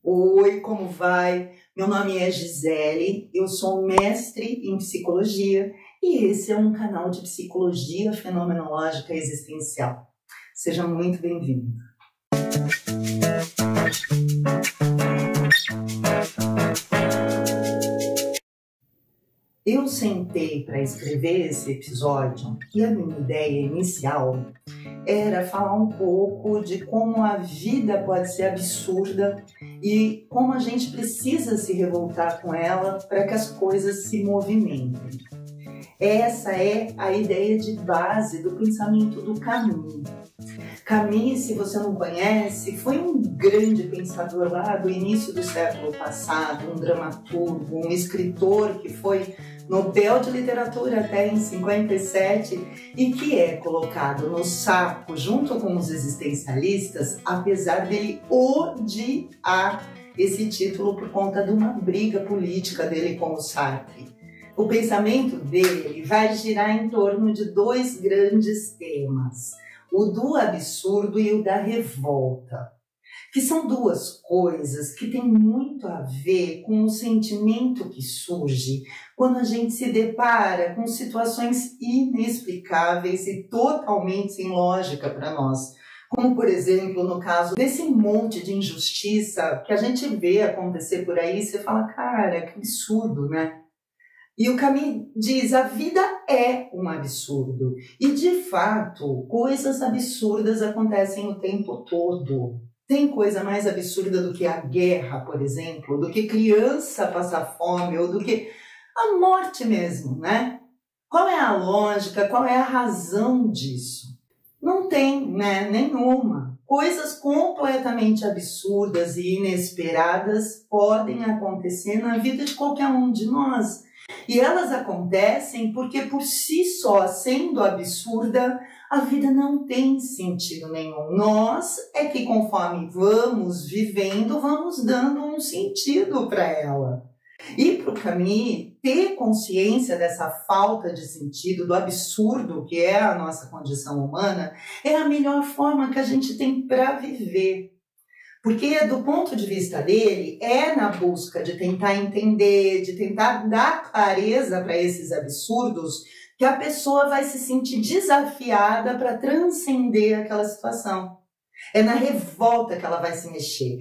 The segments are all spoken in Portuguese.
Oi, como vai? Meu nome é Gisele, eu sou mestre em psicologia e esse é um canal de psicologia fenomenológica existencial. Seja muito bem-vindo. Eu sentei para escrever esse episódio e a minha ideia inicial era falar um pouco de como a vida pode ser absurda e como a gente precisa se revoltar com ela para que as coisas se movimentem. Essa é a ideia de base do pensamento do Camus. Camus, se você não conhece, foi um grande pensador lá do início do século passado, um dramaturgo, um escritor que foi Nobel de Literatura até em 57 e que é colocado no saco junto com os existencialistas, apesar dele odiar esse título por conta de uma briga política dele com o Sartre. O pensamento dele vai girar em torno de dois grandes temas, o do absurdo e o da revolta, que são duas coisas que têm muito a ver com o sentimento que surge quando a gente se depara com situações inexplicáveis e totalmente sem lógica para nós. Como, por exemplo, no caso desse monte de injustiça que a gente vê acontecer por aí, você fala, cara, que absurdo, né? E o Camus diz, a vida é um absurdo. E, de fato, coisas absurdas acontecem o tempo todo. Tem coisa mais absurda do que a guerra, por exemplo, do que criança passar fome, ou do que a morte mesmo, né? Qual é a lógica, qual é a razão disso? Não tem, né? Nenhuma. Coisas completamente absurdas e inesperadas podem acontecer na vida de qualquer um de nós. E elas acontecem porque, por si só, sendo absurda, a vida não tem sentido nenhum. Nós é que, conforme vamos vivendo, vamos dando um sentido para ela. E para o Camus, ter consciência dessa falta de sentido, do absurdo que é a nossa condição humana, é a melhor forma que a gente tem para viver. Porque, do ponto de vista dele, é na busca de tentar entender, de tentar dar clareza para esses absurdos, que a pessoa vai se sentir desafiada para transcender aquela situação. É na revolta que ela vai se mexer.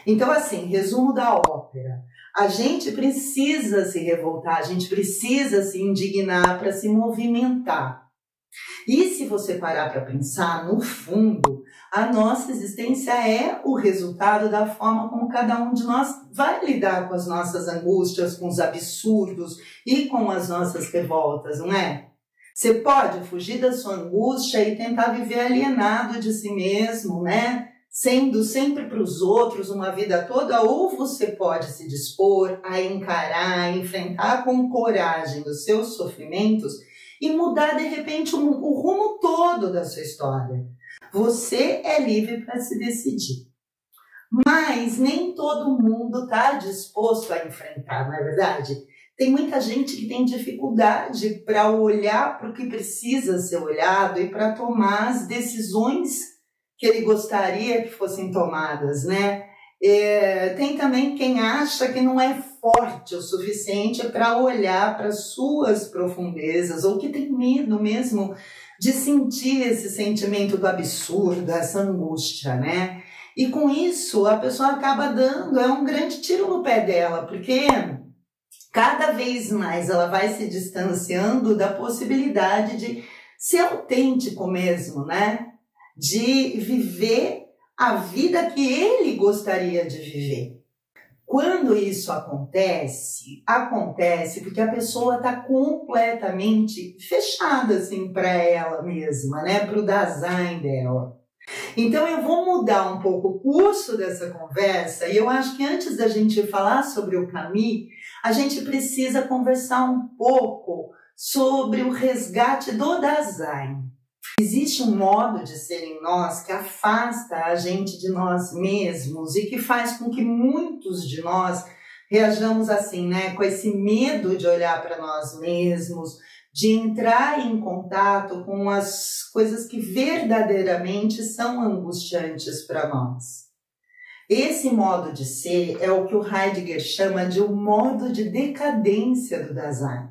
Então, assim, resumo da ópera. A gente precisa se revoltar, a gente precisa se indignar para se movimentar. E se você parar para pensar, no fundo, a nossa existência é o resultado da forma como cada um de nós vai lidar com as nossas angústias, com os absurdos e com as nossas revoltas, não é? Você pode fugir da sua angústia e tentar viver alienado de si mesmo, né? Sendo sempre para os outros uma vida toda, ou você pode se dispor a encarar, a enfrentar com coragem os seus sofrimentos e mudar, de repente, o rumo todo da sua história. Você é livre para se decidir. Mas nem todo mundo está disposto a enfrentar, não é verdade? Tem muita gente que tem dificuldade para olhar para o que precisa ser olhado e para tomar as decisões que ele gostaria que fossem tomadas, né? Tem também quem acha que não é forte o suficiente para olhar para suas profundezas, ou que tem medo mesmo de sentir esse sentimento do absurdo, essa angústia, né? E com isso a pessoa acaba dando um grande tiro no pé dela, porque cada vez mais ela vai se distanciando da possibilidade de ser autêntico mesmo, né? De viver a vida que ele gostaria de viver. Quando isso acontece porque a pessoa está completamente fechada assim, para ela mesma, né? Para o Dasein dela. Então eu vou mudar um pouco o curso dessa conversa e eu acho que antes da gente falar sobre o Camus, a gente precisa conversar um pouco sobre o resgate do Dasein. Existe um modo de ser em nós que afasta a gente de nós mesmos e que faz com que muitos de nós reajamos assim, né? Com esse medo de olhar para nós mesmos, de entrar em contato com as coisas que verdadeiramente são angustiantes para nós. Esse modo de ser é o que o Heidegger chama de o modo de decadência do Dasein.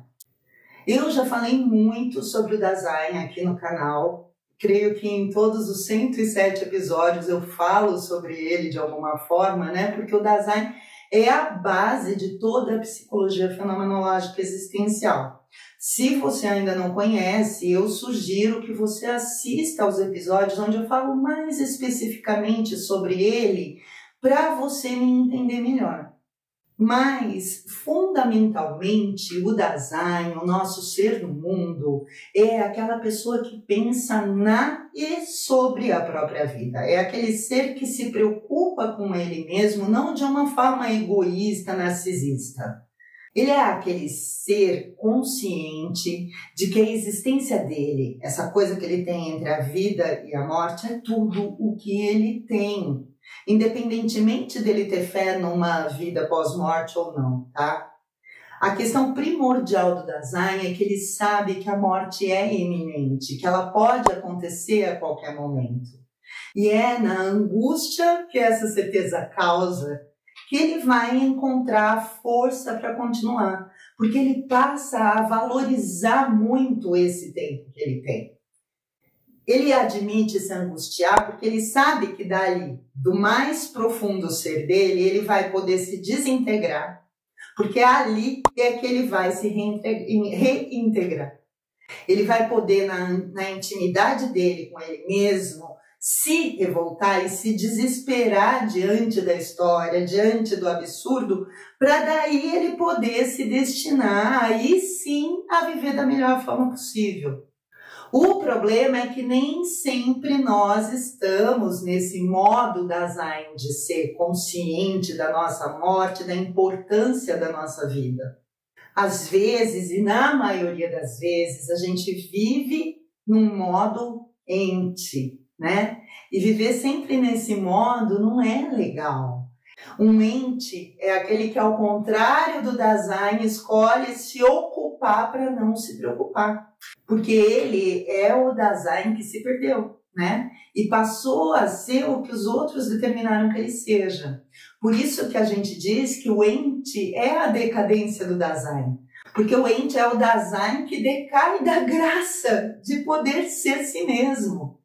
Eu já falei muito sobre o Dasein aqui no canal. Creio que em todos os 107 episódios eu falo sobre ele de alguma forma, né? Porque o Dasein é a base de toda a psicologia fenomenológica existencial. Se você ainda não conhece, eu sugiro que você assista aos episódios onde eu falo mais especificamente sobre ele para você me entender melhor. Mas, fundamentalmente, o Dasein, o nosso ser no mundo, é aquela pessoa que pensa na e sobre a própria vida. É aquele ser que se preocupa com ele mesmo, não de uma forma egoísta, narcisista. Ele é aquele ser consciente de que a existência dele, essa coisa que ele tem entre a vida e a morte, é tudo o que ele tem. Independentemente dele ter fé numa vida pós-morte ou não, tá? A questão primordial do Dasein é que ele sabe que a morte é iminente, que ela pode acontecer a qualquer momento. E é na angústia que essa certeza causa que ele vai encontrar força para continuar, porque ele passa a valorizar muito esse tempo que ele tem. Ele admite se angustiar porque ele sabe que dali, do mais profundo ser dele, ele vai poder se desintegrar, porque ali é que ele vai se reintegrar. Ele vai poder, na intimidade dele com ele mesmo, se revoltar e se desesperar diante da história, diante do absurdo, para daí ele poder se destinar, aí sim, a viver da melhor forma possível. O problema é que nem sempre nós estamos nesse modo Dasein de ser consciente da nossa morte, da importância da nossa vida. Às vezes, e na maioria das vezes, a gente vive num modo ente, né? E viver sempre nesse modo não é legal. Um ente é aquele que, ao contrário do Dasein, escolhe se ocupar para não se preocupar. Porque ele é o Dasein que se perdeu, né? E passou a ser o que os outros determinaram que ele seja. Por isso que a gente diz que o ente é a decadência do Dasein. Porque o ente é o Dasein que decai da graça de poder ser si mesmo.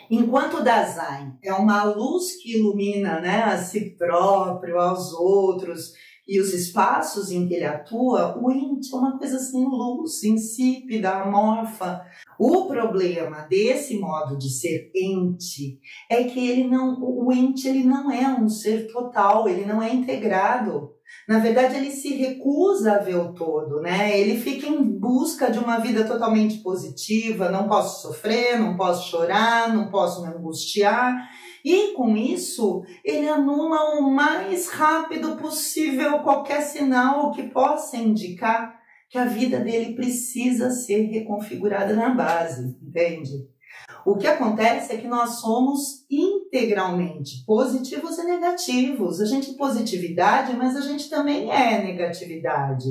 Enquanto o Dasein é uma luz que ilumina, né, a si próprio, aos outros e os espaços em que ele atua, o ente é uma coisa sem luz, insípida, amorfa. O problema desse modo de ser ente é que o ente ele não é um ser total, ele não é integrado. Na verdade, ele se recusa a ver o todo, né? Ele fica em busca de uma vida totalmente positiva, não posso sofrer, não posso chorar, não posso me angustiar. E com isso, ele anula o mais rápido possível qualquer sinal que possa indicar que a vida dele precisa ser reconfigurada na base, entende? O que acontece é que nós somos integralmente positivos e negativos. A gente é positividade, mas a gente também é negatividade.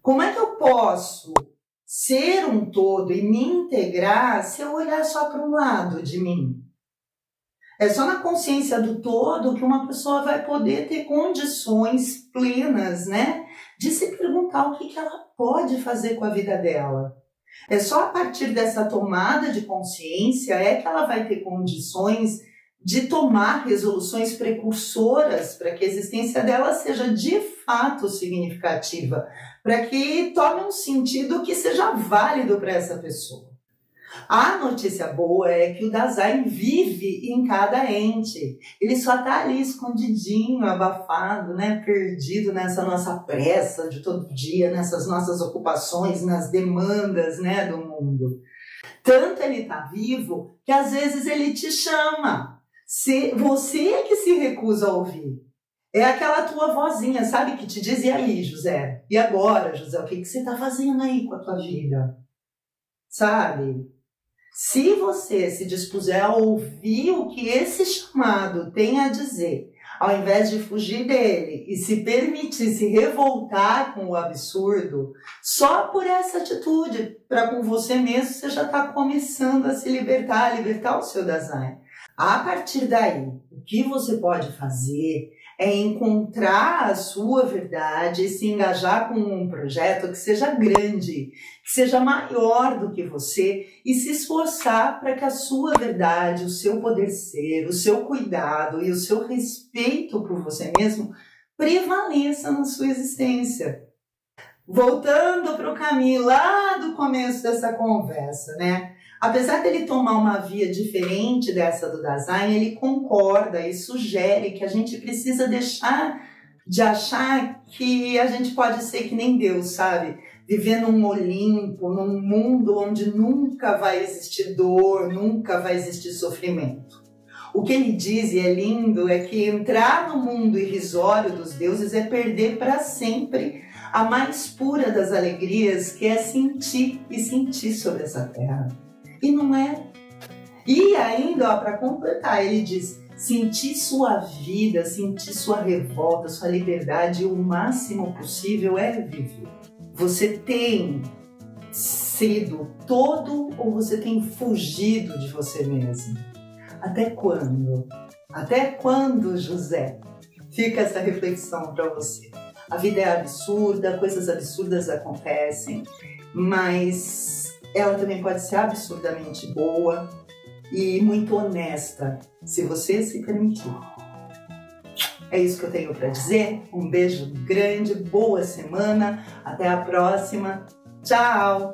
Como é que eu posso ser um todo e me integrar se eu olhar só para um lado de mim? É só na consciência do todo que uma pessoa vai poder ter condições plenas, né, de se perguntar o que ela pode fazer com a vida dela. É só a partir dessa tomada de consciência é que ela vai ter condições de tomar resoluções precursoras para que a existência dela seja de fato significativa, para que tome um sentido que seja válido para essa pessoa. A notícia boa é que o Dasein vive em cada ente. Ele só está ali escondidinho, abafado, né? Perdido nessa nossa pressa de todo dia, nessas nossas ocupações, nas demandas, né, do mundo. Tanto ele está vivo que às vezes ele te chama. Você é que se recusa a ouvir. É aquela tua vozinha, sabe, que te diz: e aí, José? E agora, José? O que você está fazendo aí com a tua vida? Sabe? Se você se dispuser a ouvir o que esse chamado tem a dizer, ao invés de fugir dele e se permitir se revoltar com o absurdo, só por essa atitude, para com você mesmo, você já está começando a se libertar o seu Dasein. A partir daí, o que você pode fazer é encontrar a sua verdade e se engajar com um projeto que seja grande, que seja maior do que você e se esforçar para que a sua verdade, o seu poder ser, o seu cuidado e o seu respeito por você mesmo prevaleça na sua existência. Voltando para o caminho lá do começo dessa conversa, né? Apesar dele tomar uma via diferente dessa do Dasein, ele concorda e sugere que a gente precisa deixar de achar que a gente pode ser que nem Deus, sabe? Viver num Olimpo, num mundo onde nunca vai existir dor, nunca vai existir sofrimento. O que ele diz, e é lindo, é que entrar no mundo irrisório dos deuses é perder para sempre a mais pura das alegrias, que é sentir e sentir sobre essa terra. E não é. E ainda, para completar, ele diz: sentir sua vida, sentir sua revolta, sua liberdade o máximo possível é viver. Você tem sido todo ou você tem fugido de você mesmo? Até quando? Até quando, José? Fica essa reflexão para você. A vida é absurda, coisas absurdas acontecem, mas ela também pode ser absurdamente boa e muito honesta, se você se permitir. É isso que eu tenho para dizer. Um beijo grande, boa semana, até a próxima. Tchau!